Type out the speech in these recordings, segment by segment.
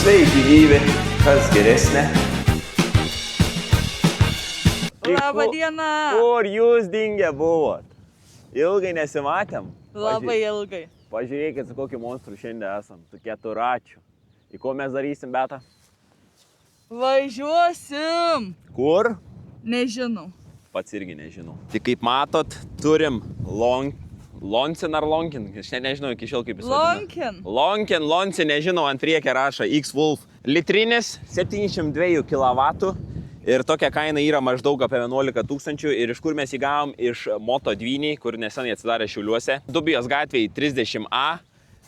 Sveiki, gyvi, kas geresnė? Labą dieną. Kur jūs dingę buvot? Ilgai nesimatėm? Labai ilgai. Pažiūrėkit, su kokiu monstru šiandien esam. Su keturačiu. Į ko mes darysim, Beta? Važiuosim. Kur? Nežinau. Pats irgi nežinau. Tik kaip matot, turim Lonsin ar Lonkin? Aš nežinau iki šiol kaip jis vadina. Lonsin, nežinau, ant priekio rašo X-Wolf. Litrinis 702 kW. Ir tokia kaina yra maždaug apie 11 000 ir iš kur mes įgavom iš Moto2, kur nesenai atsidarė Šiauliuose. Dubijos gatvėje 30A.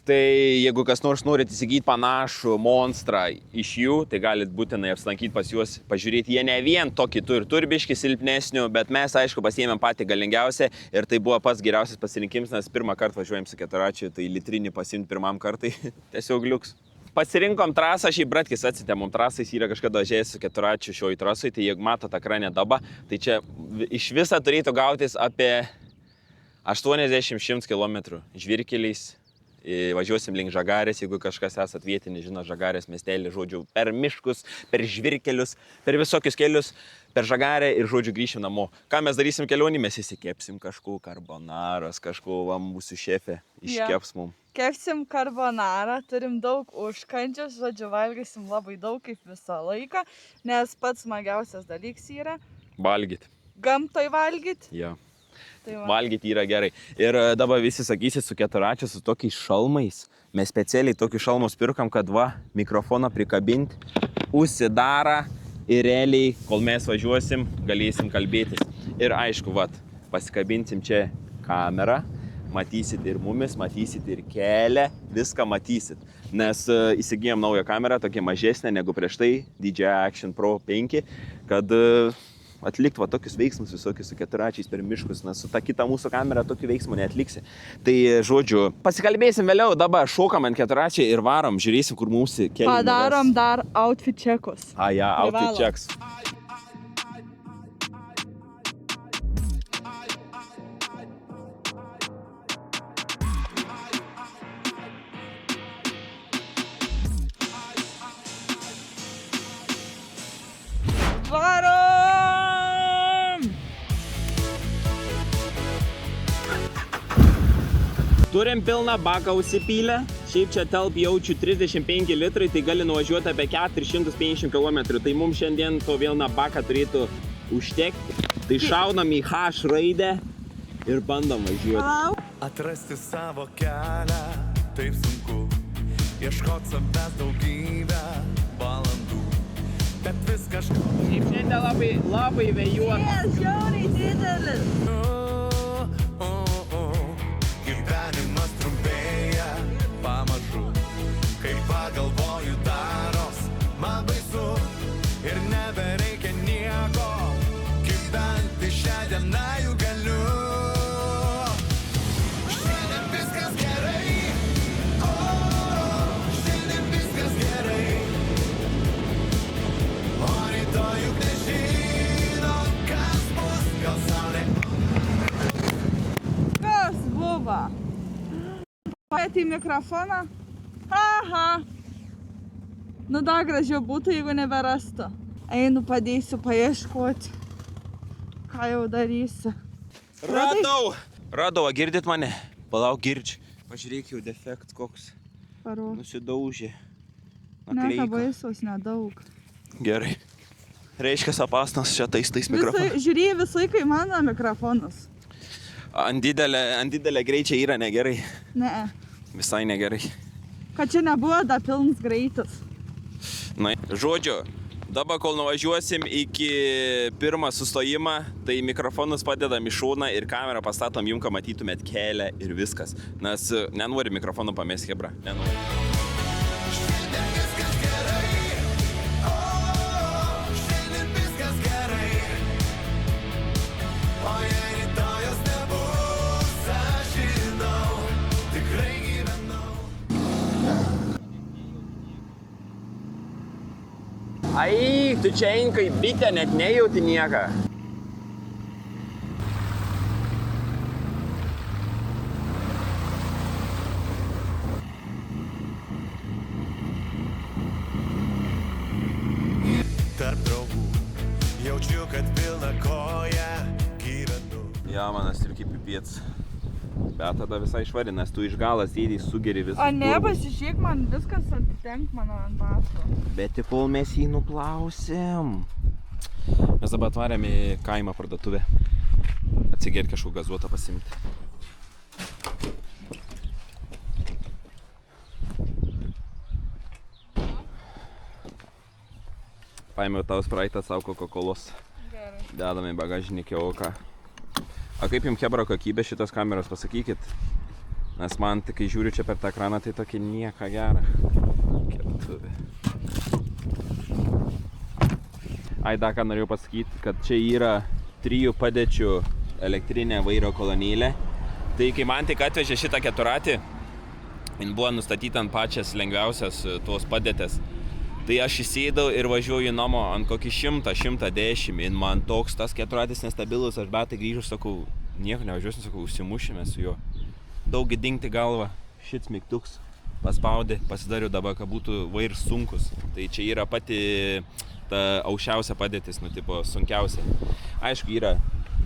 Tai jeigu kas nors norit įsigyti panašų monstrą iš jų, tai galit būtinai apsilankyti pas juos, pažiūrėti. Jie ne vien tokį turi biškį silpnesnių, bet mes aišku pasiėmėm patį galingiausią ir tai buvo pats geriausias pasirinkimas, nes pirmą kartą važiuojam su keturačiu, tai litrinį pasiimti pirmam kartai tiesiog liuks. Pasirinkom trasą, šiaip bratkis atsitė, mums trasais yra kažkada važiavęs su keturačiu šioj trasui, tai jeigu matot ekranę dabą, tai čia iš viso turėtų gautis apie 80-100 km žvyrkeliais. Važiuosim link Žagarės, jeigu kažkas esat vietinį, žino Žagarės miestelį, žodžiu, per miškus, per žvyrkelius, per visokius kelius, per Žagarę ir, žodžiu, grįšim namo. Ką mes darysim kelionį, mes įsikepsim kažko karbonaros, kažko mūsų šefė iškeps mum. Kepsim karbonarą, turim daug užkandžių, žodžiu, valgysim labai daug kaip visą laiką, nes pats smagiausias dalykas yra valgyt. Gamtoj valgyt. Ja. Tai valgyti yra gerai. Ir dabar visi sakysit su keturačiu, su tokiais šalmais. Mes specialiai tokius šalmus pirkam, kad mikrofoną prikabinti, užsidara ir realiai, kol mes važiuosim, galėsim kalbėtis. Ir aišku, pasikabinsim čia kamerą, matysit ir mumis, matysit ir kelią, viską matysit. Nes įsigijom naują kamerą, tokia mažesnė negu prieš tai, DJI Action Pro 5, kad atlikti tokius veiksmus visokius su keturačiais per miškus, nes su ta kita mūsų kamera tokių veiksmų neatliksi. Tai, žodžiu, pasikalbėsim vėliau, dabar šokam ant keturačiai ir varom, žiūrėsim, kur mūsų keliai. Padarom dar outfit checkus. Outfit checks. Turim pilną baką užsipylę, šiaip čia telp jaučiu 35 litrai, tai gali nuvažiuoti apie 450 km, tai mums šiandien to vieną baką turėtų užtekti. Tai šaunam į H raidę ir bandom važiuoti. Atrasti savo kelią, taip sunku, ieškoti savęs daugybę valandų, bet viskas... Šiaip šiandien labai vėjuota. Žiauriai didelis. Gyvenimas trumpėja pamažu, kai pagalvoju daros, man baisu ir nebereikia nieko, gyventi šią dieną jau galiu. Šiandien viskas gerai, šiandien viskas gerai, o rytoj juk nežino, kas bus, gal saulė. Kas buvo? Paėti į mikrofoną? Aha. Nu dar gražiau būtų, jeigu neberastų. Einu, padėsiu paieškoti. Ką jau darysiu? Radau, girdit mane? Palauk, girdžiu. Pažiūrėk, jau defekt koks. Parodo. Nusidaužė. Ne, ką baisaus, nedaug. Gerai. Reiškia sapasnas čia tais mikrofonas. Žiūrėjai, visą laiką į mano mikrofonus. Ant didelė greičiai yra negerai. Ne. Visai negerai. Kad čia nebuvo da pilnas greitis. Na, žodžiu, dabar kol nuvažiuosim iki pirmą sustojimą, tai mikrofonus padedam į šoną ir kamerą pastatom jum, kad matytumėt kelią ir viskas. Nes nenori mikrofonų pamesti, hebra. Nenori. Ai, tu čia eini kaip bitė, net nejauti nieką. Ja, manas ir kaip pipiets. Bet tada visai švari, nes tu iš galas įdėjai sugeri visą. O ne, pasižiūrėk, man viskas atitenk mano ant batų. Bet tik kol mes jį nuplausim. Mes dabar atvarėm į kaimą parduotuvę. Atsigerti kažkokį gazuotą pasimti. Paėmiau tau spraitą savo Coca-Colos. Gerai. Dedame į bagažinį kiauką. A kaip jums kebro kokybė šitos kameros, pasakykit? Nes man, kai žiūriu čia per tą ekraną, tai tokia nieka gera. Keptuvė. Ai, dar ką norėjau pasakyti, kad čia yra 3 padėčių elektrinė vairo kolonėlė. Tai kai man tik atvežė šitą keturatį, jin buvo nustatyta ant pačias lengviausias tos padėtės. Tai aš įsėdau ir važiuoju namo ant kokį 100-110. Ir man toks tas keturatis nestabilus, aš betai grįžu, sakau, nieko nevažiuosim, sakau, užsimušime su juo. Daug dingti galvą, šits mygtuks, paspaudė, pasidariau dabar, kad būtų vairs sunkus. Tai čia yra pati ta aukščiausia padėtis, nu tipo sunkiausia. Aišku, yra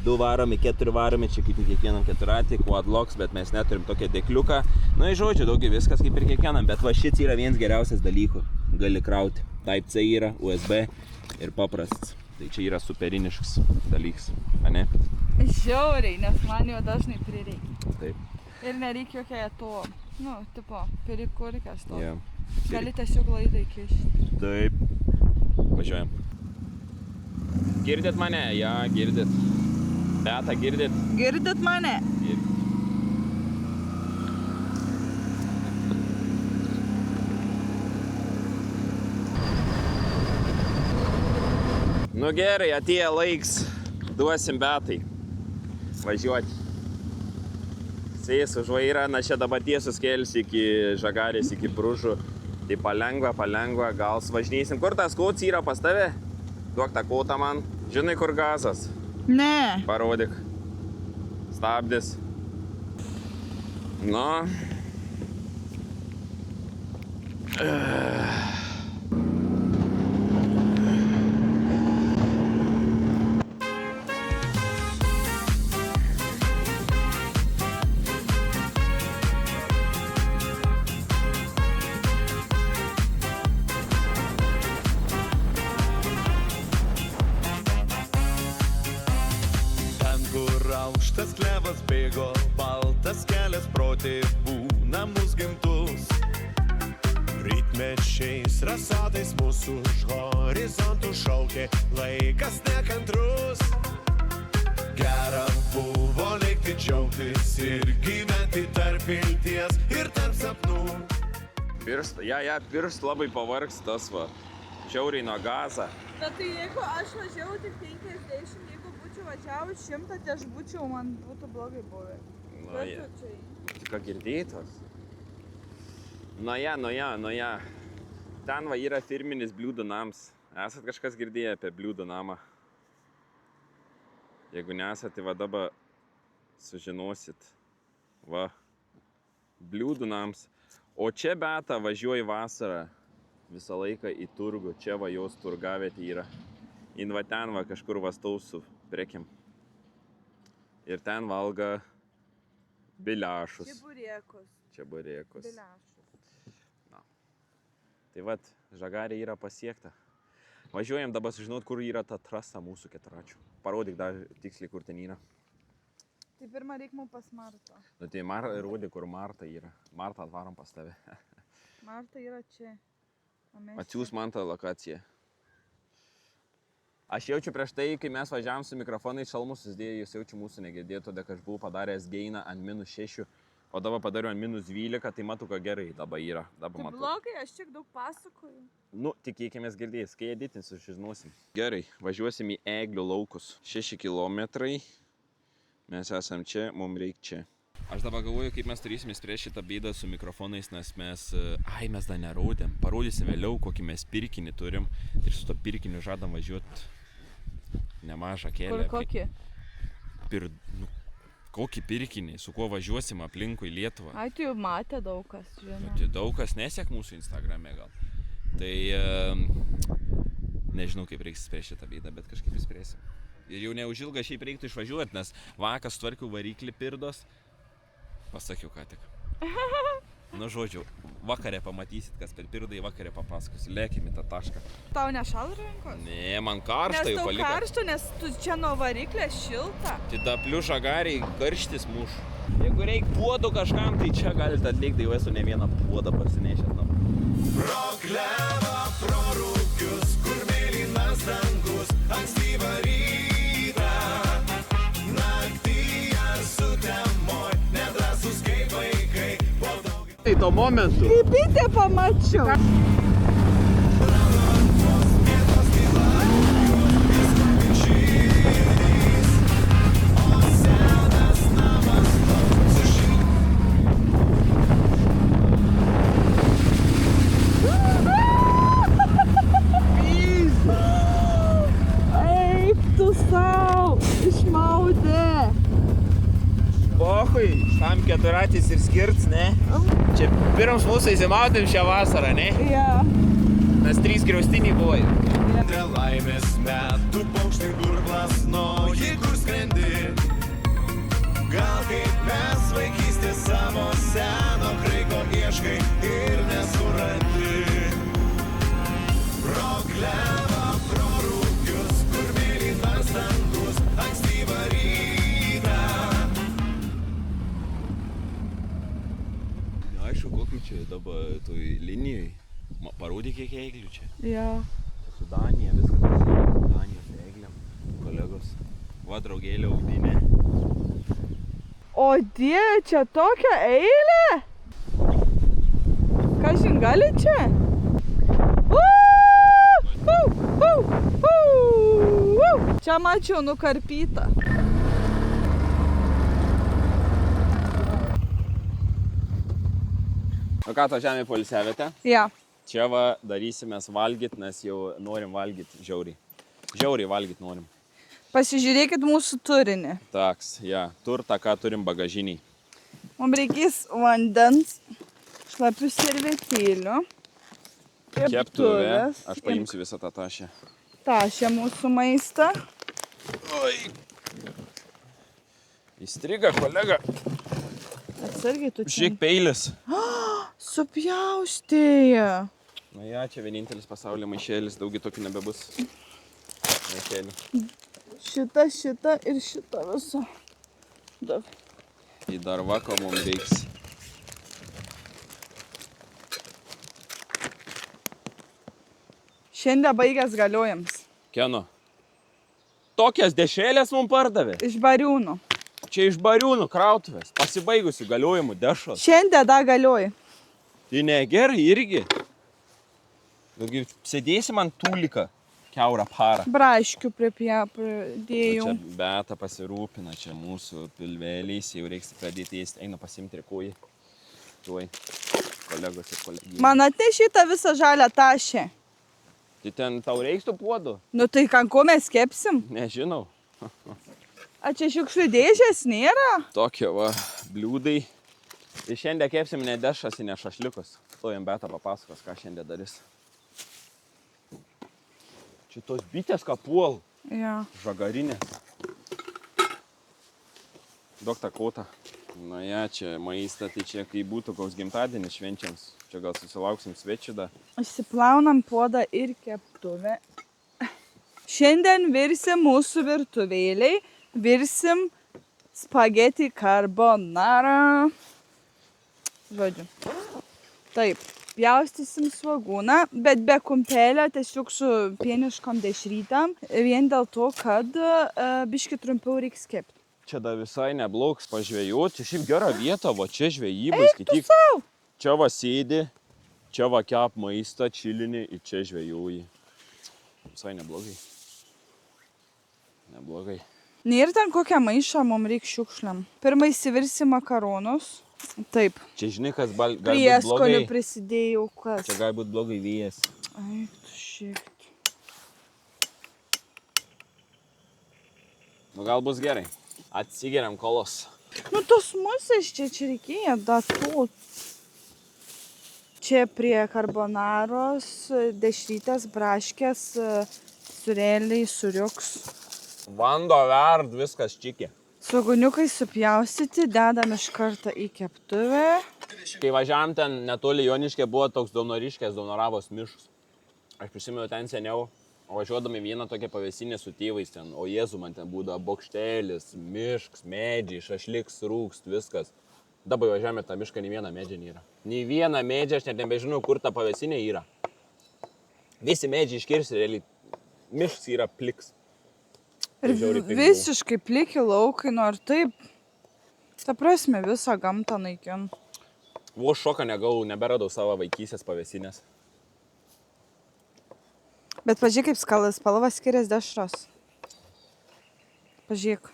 2 varomi, 4 varomi, čia kaip ir kiekvienam keturatį, quad locks, bet mes neturim tokią dėkliuką. Nu, į žodžiu, daugiau viskas kaip ir kiekvienam, bet va šits yra vienas geriausias dalykų. Gali krauti. Type C yra, USB ir paprastas. Tai čia yra superiniškas dalykas, ane? Žiauriai, nes man jo dažnai prireikia. Taip. Ir nereikia jokia to, nu, tipo, perikurkės to. Yeah. Gali tiesiog laidą įkišti. Taip. Važiuojam. Girdit mane? Ja, girdit. Beata, girdit? Girdit mane? Girdit. Nu gerai, atėjo laiks, duosim Beatai važiuoti. Sės už vairą, na čia dabar tiesus kelsi iki Žagarės, iki Bružų. Tai palengva, gal važinėsim. Kur tas kots yra pas tave? Duok tą kotą man. Žinai, kur gazas? Ne. Parodyk. Stabdis. Nu. Aukštas klevas bėgo, baltas kelias protė būna mus gimtus. Rytmečiais rasatais mūsų už horizontų šaukė laikas nekantrus. Gera buvo likti džiaugtis ir gyventi tarp vilties ir tarp sapnų. Piršt labai pavargs tas va. Žiauriai nuo gazą. Bet tai jeigu aš važiavau tik 50, jeigu būčiau važiavus 100, tai aš būčiau, man būtų blogai buvę. Nu, ja. Ką girdėtos? Nu ja. Ten va yra firminis bliūdų nams. Esat kažkas girdėję apie bliūdų namą? Jeigu nesat, tai va dabar sužinosit. Va. Bliūdų nams. O čia Beata važiuoja vasarą visą laiką į turgų. Čia va jos turgavietė yra. In va ten va kažkur vastau su prekiam. Ir ten valga biliašus. Čia burėkus. Biliašus. Na. Tai vat, Žagarė yra pasiekta. Važiuojam dabar sužinot, kur yra ta trasa mūsų keturačių. Parodyk dar tiksliai, kur ten yra. Tai pirmą reik mums pas Martą. Nu tai rodyk, kur Marta yra. Marta atvarom pas tave. Marta yra čia. Atsiūs man tą lokaciją. Aš jaučiu prieš tai, kai mes važiavom su mikrofonai šalmus susidėję, jūs jaučiu mūsų negirdėjo, todėl kad aš buvau padaręs geiną ant -6, o dabar padariau ant -12, tai matau, kad gerai dabar yra. Dabar matau. Blogai, aš tiek daug pasakoju. Nu, tikėkimės girdės, kai editinsiu, sužinosim. Gerai, važiuosim į Eglių laukus. 6 kilometrai. Mes esam čia, mums reikia čia. Aš dabar galvoju, kaip mes turėsime spręsti šitą bėdą su mikrofonais, nes mes dar nerodėm. Parodysim vėliau, kokį mes pirkinį turim ir su to pirkiniu žadam važiuoti nemažą kelią. Kur kokį? Kokį pirkinį, su kuo važiuosim aplinkui Lietuvą. Ai, tu jau matė daug kas, žinau. Tai daug kas nesek mūsų Instagrame gal. Tai nežinau, kaip reiks spręsti šitą bėdą, bet kažkaip įspręsim. Ir jau neužilga šiaip reiktų išvažiuoti, nes vakar sutvarkiau variklį pirdos. Pasakiau ką tik. Nu, žodžiu, vakarė pamatysit, kas per pirdą į vakarę papasakosiu. Lėkim į tą tašką. Tau nešal rankos? Ne, man karšta jau palika. Nes tau karšta, nes tu čia nuo variklės šilta. Tai ta pliušą gariai karštis muš. Jeigu reik puodų kažkam, tai čia galite atlikti, jau esu ne vieną puodą parsinešęs namo. Pro klevą, pro rūkius, kur mėlynas dangus, ankstyvą rytą. Naktyje sutemoj, nedrąsus kaip vaikai. Tai tuo momentu. Kaip bitę pamačiau. Eik tu sau, išmaudė. Pochui, tam keturatys ir skirts, ne? Čia pirms mūsų įsimaudėm šią vasarą, ne? Ja. Mes 3 griaustiniai buvo. Dėl laimės metų paukštai durklas, noji kur skrendi. Gal kaip mes vaikystė savo seno kraiko ieškai ir nesurandi. Pro klevą, pro rūkius, kur mėlynas dangus, ankstyvą rytą. Aišku, kokiu čia dabar toj linijai. Parodyk, kiek eiglių čia. Ja. Su Danija viskas pasiekia. Danijos eigliam, kolegos. Va, draugėlė audinė. O Dieve, čia tokia eilė? Kažin gali čia? Čia mačiau nukarpytą. O ką, to žemė poilsiavietė? Ja. Čia va darysimės valgyt, nes jau norim valgyt žiauriai. Žiauriai valgyt norim. Pasižiūrėkit mūsų turinį. Taks, ja, turtą, ką turim bagažiniai. Mums reikės vandens, šlapių servetėlių, Keptuvė, aš paimsiu visą tą tašę. Tašė mūsų maistą. Oi. Įstriga, kolega. Atsargiai tu čia. Žiūrėk, peilis. Supjaustėja. Na ja, čia vienintelis pasaulio maišėlis, daugiau tokių nebebus. Maišėlių. Šita ir šita visa. Į darbą, ko mums reiks. Šiandien baigęs galiojams. Keno. Tokias dešrelės mums pardavė. Iš Bariūnų. Čia iš Bariūnų krautuvės. Pasibaigusių galiojimų dešros. Šiandien dar galioji. Tai ne, gerai irgi. Daugiau sėdėsim ant tūliką kiaurą parą. Braškių pridėjau. Čia Beta pasirūpina, čia mūsų pilveliais, jau reiks pradėti ėsti. Eina pasimti rikojį. Tuoj, kolegos ir kolegijai. Man atnešė tą visą žalią tašę. Tai ten tau reiks tų puodų? Nu tai ko mes kepsim? Nežinau. A čia šiukšlių dėžės nėra? Tokie va, bliūdai. Tai šiandien kepsim ne dešras, ne šašliukus. To jam Beta papasakos, ką šiandien darys. Čia tos bitės ką puol. Ja. Žagarinės. Duok tą kotą. Na ja, čia maistą, tai čia kai būtų koks gimtadienis švenčiams. Čia gal susilauksim svečių dar. Išsiplaunam puodą ir keptuvę. Šiandien virsim mūsų virtuvėliai. Virsim spageti carbonara. Žodžiu. Taip. Pjaustysim svogūną, bet be kumpelio, tiesiog su pieniškom dešrytėm. Vien dėl to, kad biški trumpiau reiks kepti. Čia dar visai neblogs pažvejoti. Šiaip gera vieta, va čia žvejybai. Eik tu sau! Čia va sėdi, čia va kep maistą, čilini ir čia žvejoji. Visai neblogai. Neblogai. Nėra ten kokią maišą, mums reikia šiukšliam. Pirmai įsivirsi makaronus. Taip. Čia žinai, kas gali būt Prieskonių blogai. prisidėjau, kas. Čia gali būt blogai vėjas. Eik tu šiek. Nu gal bus gerai. Atsigeriam kolos. Nu tos musės čia reikėjo datų. Čia prie karbonaros, dešrytės, braškės, sureliai, suriuks. Vando verd, viskas čikė. Svogūniukai supjaustyti, dedam iš karto į keptuvę. Kai važiavam ten netoli Joniškė buvo toks Daunoriškės, Daunoravos miškus. Aš prisimenu ten seniau, važiuodami vieną tokią pavėsinę su tėvais ten, o Jėzu man ten būdavo bokštelis, mišks, medžiai, šašliks, rūkst, viskas. Dabar važiavame tą mišką, nei vieną medžią nėra. Nei vieną medžią, aš net nebežinau, kur ta pavėsinė yra. Visi medžiai iškirsti, realiai mišks yra pliks. Ir visiškai pliki laukai, nu ar taip, ta prasme, visą gamtą naikin. Vos šoką negau, neberadau savo vaikysės pavėsinės. Bet pažiūrėk, kaip spalva skiriasi dešros. Pažiūrėk.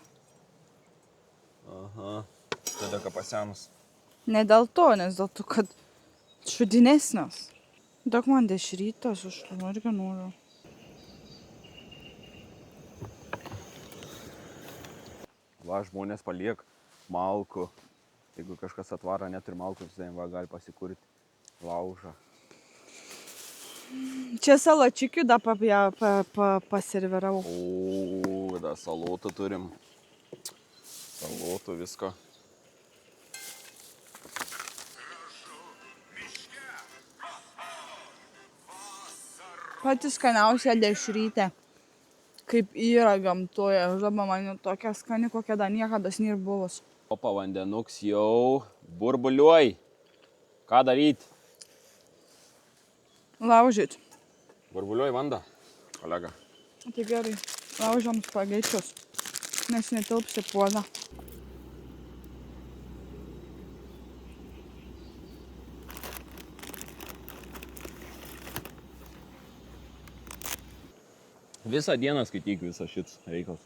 Aha, tada ką pasenus. Ne dėl to, nes dėl to, kad šudinesnės. Daug man dešrytos, aš irgi noriu. Va, žmonės paliek malkų. Jeigu kažkas atvaro, net ir malkų, tai va, gali pasikurti laužą. Čia salačikių da paservirau. O, da salotų turim. Salotų visko. Pati skaniausia dešrytė. Kaip yra gamtoje. Žaba man tokia skani, kokia da niekadas nėra buvus. Opa, vandenuks jau burbuliuoj. Ką daryt? Laužyt. Burbuliuoj vanda, kolega. Tai gerai. Laužiam spagečius, nes netilpsi puodą. Visą dieną skaityk visą šits reikals.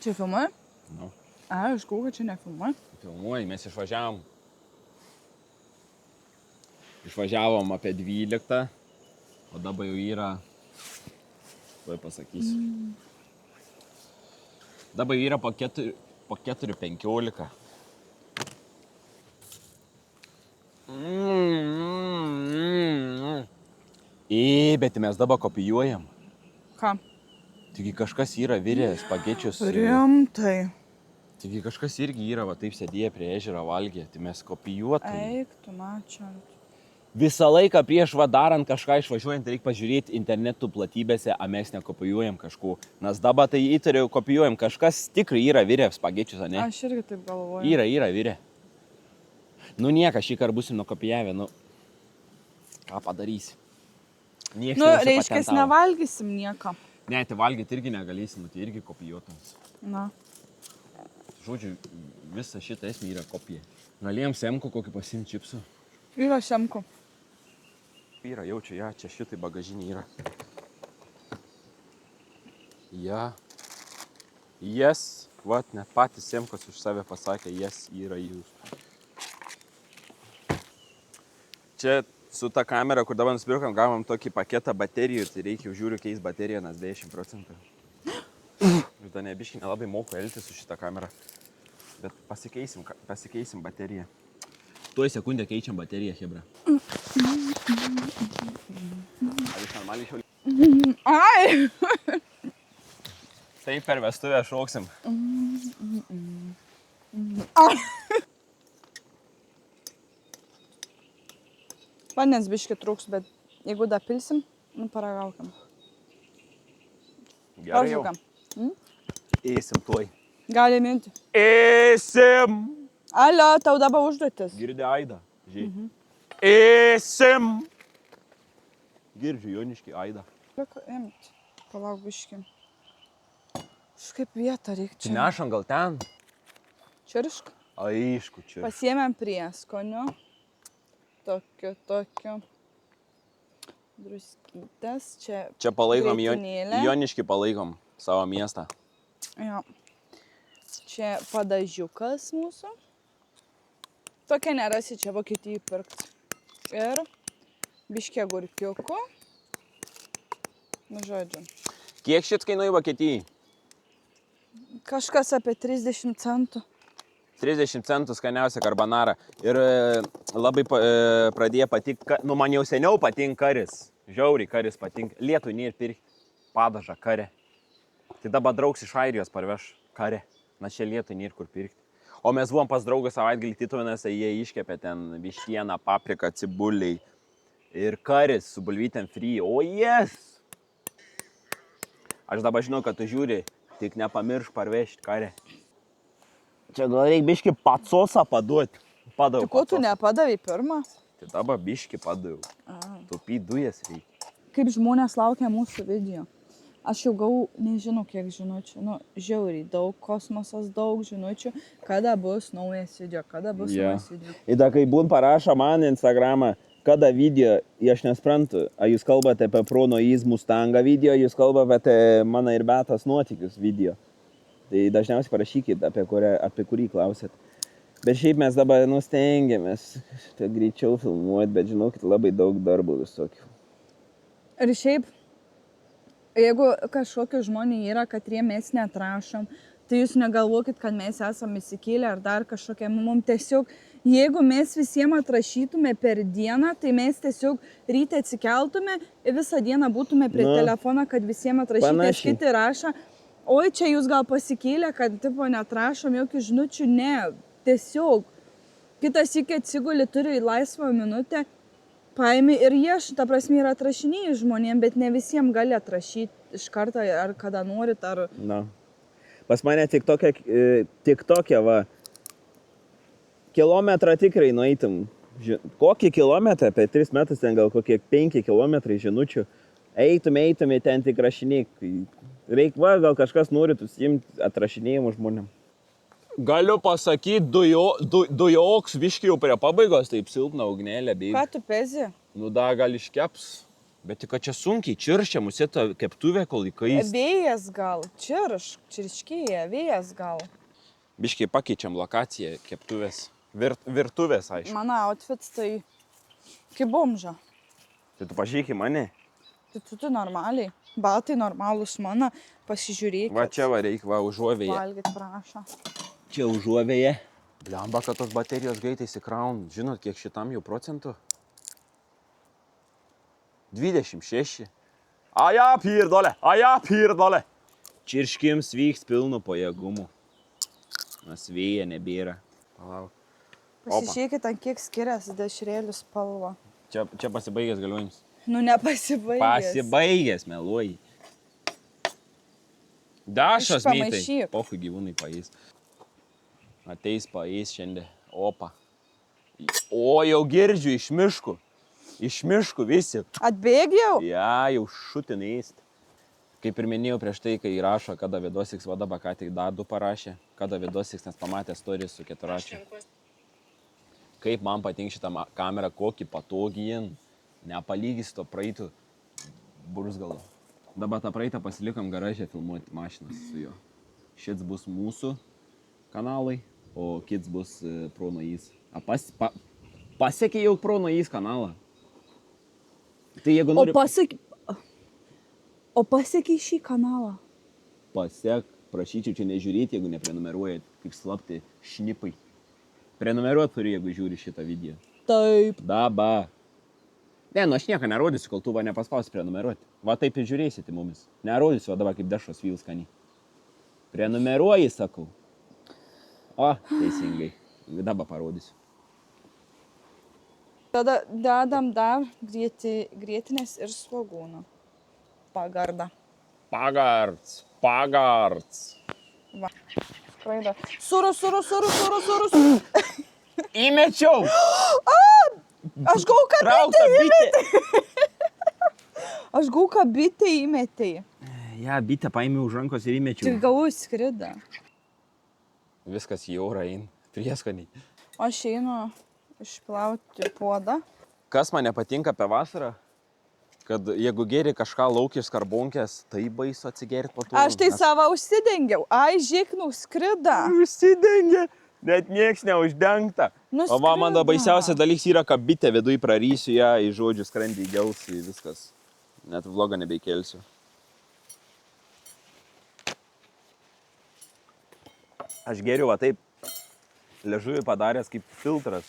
Čia filmuoji? Nu. Aš galvoju, kad čia nefilmuoji. Filmuoji, mes išvažiavom. Išvažiavom apie 12, o dabar jau yra, tuoj pasakysiu. Dabar yra po 4:15. Bet mes dabar kopijuojam. Ką? Taigi kažkas yra virė spagečius. Rimtai. Taigi kažkas irgi yra, va taip sėdėję prie ežero valgė, tai mes kopijuotum. Eik, tu mačiant. Visą laiką prieš vadarant kažką išvažiuojant reikia pažiūrėti internetų platybėse, o mes nekopijuojam kažko. Nes dabar tai įtariau, kopijuojam, kažkas tikrai yra virė spagečius, ne? Aš irgi taip galvoju. Yra virė. Nu nieko, šį kartą būsim nukopijavę, nu. Ką padarysi? Niekas reiškia, nevalgysim nieko. Ne, tai valgyti irgi negalėsim, tai irgi kopijuotum. Na. Žodžiu, visa šita esmė yra kopija. Galėjom semku kokį pasimti čipsų. Yra semku. Yra, jaučiu, ja, čia šitai bagažinė yra. Ja. Yes. Vat, net patys semkos už save pasakė, yes, yra jūs. Čia su ta kamera, kur dabar nusipirkom, gavom tokį paketą baterijų, tai reikia žiūriu keis bateriją, nes 10%. Ir da nebiškai nelabai moku elgtis su šitą kamerą. Bet pasikeisim bateriją. Tuoj sekundę keičiam bateriją, Hebra. Ar iš normaliai šiaulį? Ai! Taip per vestuvę šoksim. Vandens biški trūks, bet jeigu da pilsim, nu paragaukim. Gerai jau. Eisim tuoj. Gali minti. Eisim! Alio, tau dabar užduotis. Girdė Aidą. Žiūrėk. Eisim! Girdžiu Joniškį Aidą. Lieka imt. Palauk biški. Kažkaip vietą reikia čia. Nešam gal ten? Čiršk. Aišku, čia. Pasiėmėm prieskonių. Tokiu. Druskytės. Čia palaikom, grietinėlę. Joniškį palaikom savo miestą. Jo. Čia padažiukas mūsų. Tokia nerasi čia Vokietijai pirkti. Ir biškė agurkiukų. Nu, žodžiu. Kiek šit kainuoja Vokietijai? Kažkas apie 30 centų. 30 centų skaniausia karbonara. Ir labai pradėjo patikti, nu man jau seniau patinka karis. Žiauriai karis patinka. Lietuvai nėra pirkti padažą karę. Tai dabar draugs iš Airijos parveš kare. Na čia lietui nėr kur pirkti. O mes buvom pas draugą savaitgalį Tytuvėnuose, jie iškepė ten vištieną, papriką, cibuliai ir karis su bulvytėm free. O yes! Aš dabar žinau, kad tu žiūri, tik nepamiršk parvežti kare. Čia gal reikia biškį patsosą paduoti. Padaviau. Tai ko tu nepadavai pirmą? Tai dabar biškį padaviau. Taupyt dujas reikia. Kaip žmonės laukia mūsų video. Aš jau gavau, nežinau kiek žinučių, žiauriai daug, kosmosas daug žinučių, kada bus naujas video, naujas video. Ir da, kai būn parašo man Instagramą, kada video, aš nesprantu, ar jūs kalbate apie Prono Ease Mustangą video, jūs kalbate apie mano ir Betos nuotykius video. Tai dažniausiai parašykit, apie kurį klausėt. Bet šiaip mes dabar stengiamės greičiau filmuoti, bet žinokit, labai daug darbų visokių. Ir šiaip, jeigu kažkokie žmonės yra, kad mes neatrašom, tai jūs negalvokit, kad mes esame įsikėlę ar dar kažkokie. Mums tiesiog, jeigu mes visiems atrašytume per dieną, tai mes tiesiog ryte atsikeltume ir visą dieną būtume prie telefono, kad visiems atrašytume. Kiti rašo, oi čia jūs gal pasikėlę, kad tipo neatrašom jokių žinučių. Ne, tiesiog. Kitas iki atsiguli, turi laisvą minutę. Paimi ir ta prasme yra atrašiniai žmonėm, bet ne visiems gali atrašyti iš karto, ar kada norit, ar... Na. Pas mane tik tokia, va, kilometrą tikrai nueitum. Kokį kilometrą, apie 3 metus, ten gal kokie 5 kilometrai žinučių. Eitume ten tik rašiniai. Reik, va, gal kažkas norit užsiimti atrašinėjimų žmonėm. Galiu pasakyti, dujoks viški jau prie pabaigos, taip silpna ugnelė bėga. Ką tu pezi? Nu da, gal iškeps. Bet tik, kad čia sunkiai čirščia mūsų ta keptuvė, kol įkais. Vėjas gal, čirškėja, vėjas gal. Biškiai pakeičiam lokaciją keptuvės. Virtuvės, aišku. Mano outfits tai kaip bomža. Tai tu pažiūrėk į mane. Tai tu normaliai. Baltai normalus mano, pasižiūrėk. Va čia va reik, va užuovėje. Valgyt prašo. Čia užuovėje. Blemba, kad tos baterijos greitai įsikraun. Žinot, kiek šitam jau procentų? 26. Aja pirdolė. Čirškims vyks pilnu pajėgumu. Nas vėja nebėra. Palauk. Pasižiūrėkit, ant kiek skiriasi dešrėlių spalva. Čia pasibaigęs galiojimas. Nu, nepasibaigęs. Pasibaigęs, meluoji. Dašas mytai. Išpamaišyk. Pochui gyvūnai paės. Ateis paės šiandien. Opa. O, jau girdžiu iš miškų. Iš miškų visi. Atbėgiau? Ja, jau šutin ėsti. Kaip ir minėjau prieš tai, kai rašo, kada Vidosiks vadaba, ką tik dar 2 parašė. Kada Vidosiks, nes pamatė stories su 4. Kaip man patinka šitą kamerą, kokį patogį jin. Nepalygys to praeitų burzgalo. Dabar tą praeitą pasilikom garažę filmuoti mašinas su juo. Šits bus mūsų kanalai, o kits bus Prono Ease. Pasiekė jau Prono Ease kanalą. Tai jeigu nori... O pasiekė šį kanalą? Pasiek, prašyčiau čia nežiūrėti, jeigu neprenumeruojat, kaip slapti šnipai. Prenumeruot turi, jeigu žiūri šitą video. Taip. Daba. Ne, nu aš nieko nerodysiu, kol tu va nepaspausi prenumeruoti. Va taip ir žiūrėsite mumis. Nerodysiu, va dabar kaip dešros vyl skaniai. Prenumeruoji, sakau. O, teisingai. Dabar parodysiu. Tada dedam dar grietinės ir svogūną. Pagarda. Pagards. Va. Skraido. Suru. Įmečiau! Aš gau kabitę įmetei. Ja, bitę paėmiau už rankos ir įmečiau. Tik gavau skridą. Viskas į orą eina. Prieskaniai. Aš einu išplauti puodą. Kas man nepatinka apie vasarą? Kad jeigu geri kažką lauk iš skarbonkės, tai baisu atsigerti po to. Aš tai savo užsidengiau. Ai, žiūrėk, skrida. Užsidengė. Net nieks neuždengta. O va, man da baisiausias dalykas yra, kad bitė viduj prarysiu ją, į žodžių skrandį gelsi, viskas. Net vlogą nebeikelsiu. Aš geriu va taip liežuvį padaręs kaip filtras.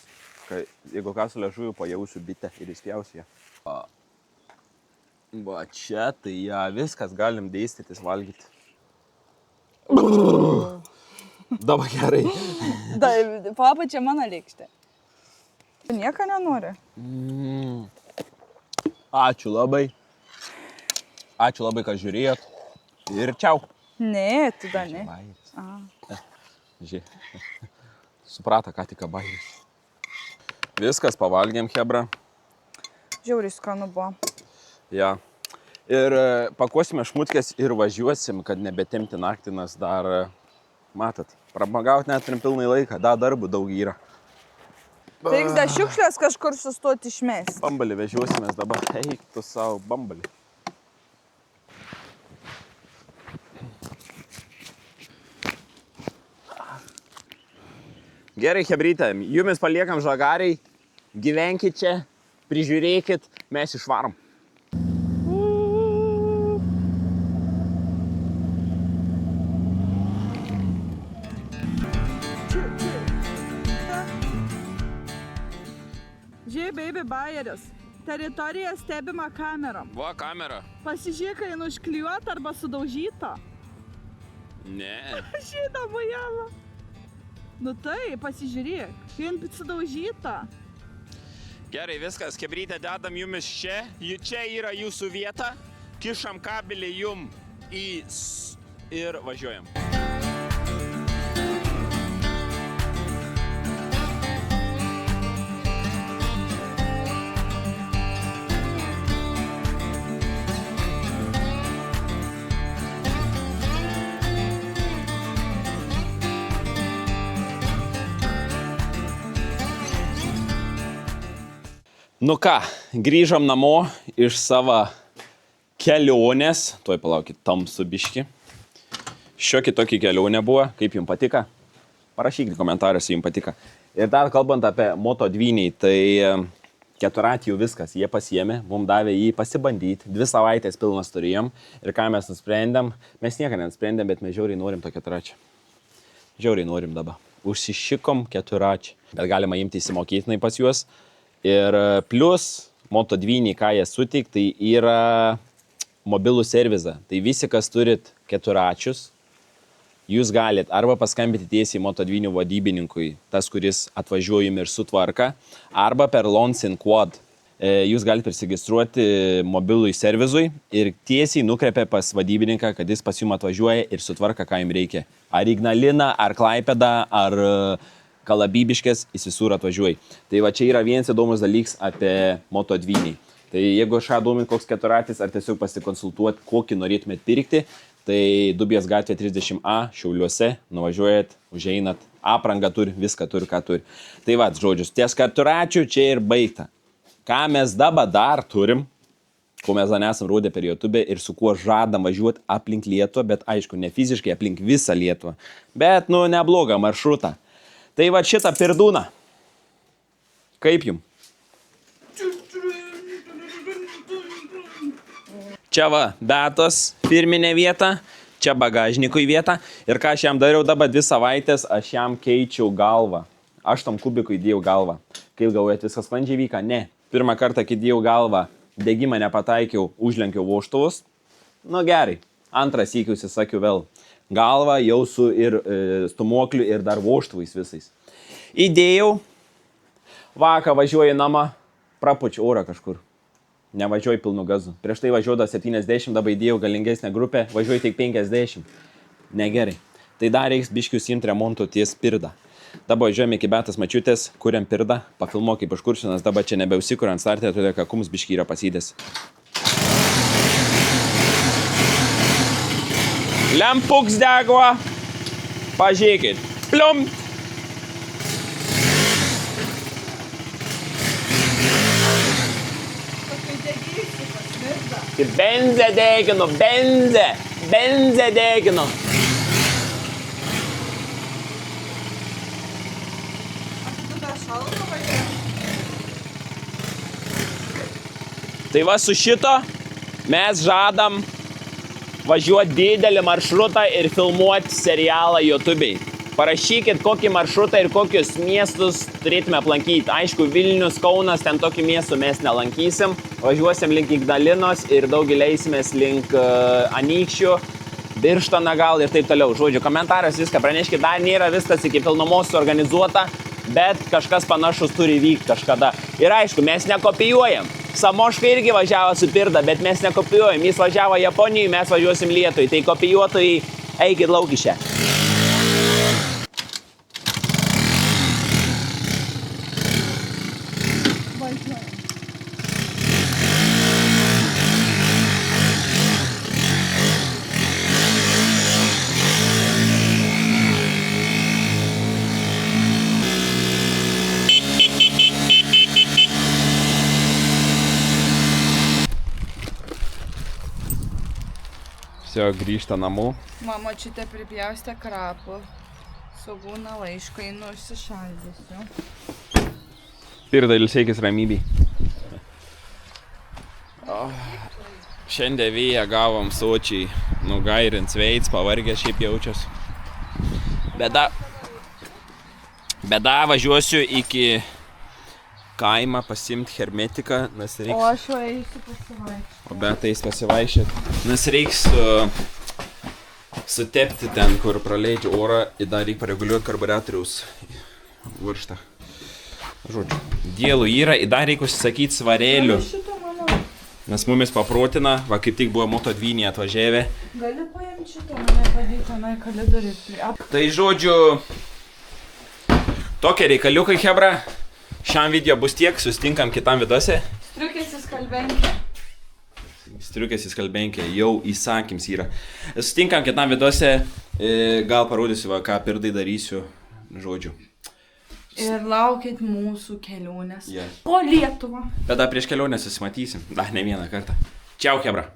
Jeigu ką su liežuviu pajausiu bitę ir įspjausiu ją. Va čia tai ja, viskas galim dėstytis valgyti. Dabar gerai. Papa, čia mano lėkštė. Nieko nenori. Ačiū labai. Ačiū labai, kad žiūrėjot. Ir čiau. Ne, tu dar ne. Žiūrėk. Suprato, ką tik bairis. Viskas, pavalgėm, hebra. Žiauriai skanu buvo. Ja. Ir pakuosime šmutkės ir važiuosim, kad nebetemti naktinas dar, matot, pramagauti net turim pilnai laiką, darbų daug yra. Reiks dar šiukšlės kažkur sustoti išmesti. Bambalį vežiuosimės dabar, eik tu savo bambalį. Gerai, hebrytė, jumis paliekam žagariai, gyvenkit čia, prižiūrėkit, mes išvarom. Žiūrėk, baby bajeris. Teritorija stebima kamerom. Va, kamera. Pasižiūrėk, kai užklijuota arba sudaužyta. Ne. Šitą bujamą. Nu tai, pasižiūrėk, kai sudaužyta. Gerai, viskas, hebrytė, dedam jumis čia. Čia yra jūsų vieta. Kišam kabelį jum ir važiuojam. Nu ką, grįžom namo iš savo kelionės. Tuoj palaukit, tamsu biški. Šiokį tokį kelionę buvo. Kaip jums patika? Parašykite komentaruose, jums patika. Ir dar kalbant apie Moto2, tai keturatį jau viskas. Jie pasiėmė, mums davė jį pasibandyti. 2 savaitės pilnas turėjom. Ir ką mes nusprendėm? Mes nieką nenusprendėm, bet mes žiauriai norim to keturačio. Žiauriai norim dabar. Užsišikom keturačį. Bet galima imti įsimokytinai pas juos. Ir plus Moto2, ką jie sutik, tai yra mobilų servizą. Tai visi, kas turit keturačius, jūs galit arba paskambinti tiesiai Moto2 vadybininkui, tas, kuris atvažiuojam ir sutvarka, arba per Lonsin Quad. Jūs galite prisiregistruoti mobilui servizui ir tiesiai nukreipia pas vadybininką, kad jis pas jums atvažiuoja ir sutvarka, ką jums reikia. Ar Ignalina, ar Klaipėda, ar Kalabybiškės, jis visur atvažiuoja. Tai va čia yra vienas įdomus dalykas apie Moto2. Tai jeigu aš domint koks keturatis, ar tiesiog pasikonsultuoti, kokį norėtumėt pirkti, tai Dubės gatvė 30A, Šiauliuose, nuvažiuojat, užeinat, aprangą turi, viską turi, ką turi. Tai va, žodžius, ties keturačių čia ir baigta. Ką mes dabar dar turim, ko mes dar nesam rodę per YouTube ir su kuo žadam važiuoti aplink Lietuvą, bet aišku, ne fiziškai aplink visą Lietuvą, bet, neblogą maršrutą. Tai va šitą pirdūną. Kaip jum? Čia va, Beatos firminė vieta, čia bagažnikui vieta. Ir ką aš jam dariau dabar 2 savaitės, aš jam keičiau galvą. Aš tam kubikui dėjau galvą. Kaip galvojat, viskas sklandžiai vyka? Ne. Pirmą kartą, kai dėjau galvą, degimą nepataikiau, užlenkiau vožtuvus. Nu gerai. Antras sykius įsakiau vėl. Galva jau su ir stumokliu ir dar vožtuvais visais. Įdėjau, vakar važiuoju į namą, prapučiu orą kažkur. Nevažiuoju pilnu gazu. Prieš tai važiuodavo 70, dabar įdėjau galingesnę grupę, važiuoju tik 50. Negerai. Tai dar reiks biškius imti remontų ties pirdą. Dabar važiuojame iki Beatos mačiutės, kuriam pirdą, pafilmuok kaip užkursiu, nes dabar čia nebeusikuriu ant startę, todėl kad kums biški yra pasydės. Lempuks dego, pažiūrėkit, plium. Benzę deginu, benzę deginu. Tai va su šito mes žadam važiuoti didelį maršrutą ir filmuoti serialą YouTube'ai. Parašykit, kokį maršrutą ir kokius miestus turėtume aplankyti. Aišku, Vilnius, Kaunas, ten tokių miestų mes nelankysim. Važiuosim link Ignalinos ir daug leisimės link Anykščių. Birštoną gal ir taip toliau. Žodžiu, komentaras viską praneškit, dar nėra viskas iki pilnumos suorganizuota, bet kažkas panašus turi vykti kažkada. Ir aišku, mes nekopijuojam. Samoška irgi važiavo su Pirda, bet mes nekopijuojam. Jis važiavo Japonijai, mes važiuosim Lietuvai. Tai kopijuotojai, eikit lauk iš čia. Visi grįžta namo. Mama čia te pripjaustė krapų. Sugūna laišką, einu užsišaldysiu. Pirda ilsėkis ramybei. Šiandien vėją gavom sočiai, nugairint sveids, pavargę šiaip jaučias. Bėda važiuosiu iki kaimą pasimti hermetiką, nes reiks... O aš jau eisiu pasivaikščioti. O bet eis pasivaikščioti. Nes reiks sutepti ten, kur praleidžiu orą ir dar reikia pareguliuoti karburatoriaus virštą. Žodžiu, dėlų yra ir dar reikia užsisakyti svarėlių. Nes mumis paprotina, va kaip tik buvo moto dvynį atvažiavę. Gali paimti šitą, mane padėti tenai kalidoriui. Tai žodžiu, tokie reikaliukai, hebra. Šiam video bus tiek, susitinkam kitam vidose. Striukės įskalbenkė, jau įsakyms yra. Susitinkam kitam vidose, gal parodysiu, va, ką Pirdai darysiu, žodžiu. Ir laukit mūsų kelionės Yeah. po Lietuvą. Bet dar prieš kelionę susimatysim, dar ne vieną kartą. Čiau, hebra.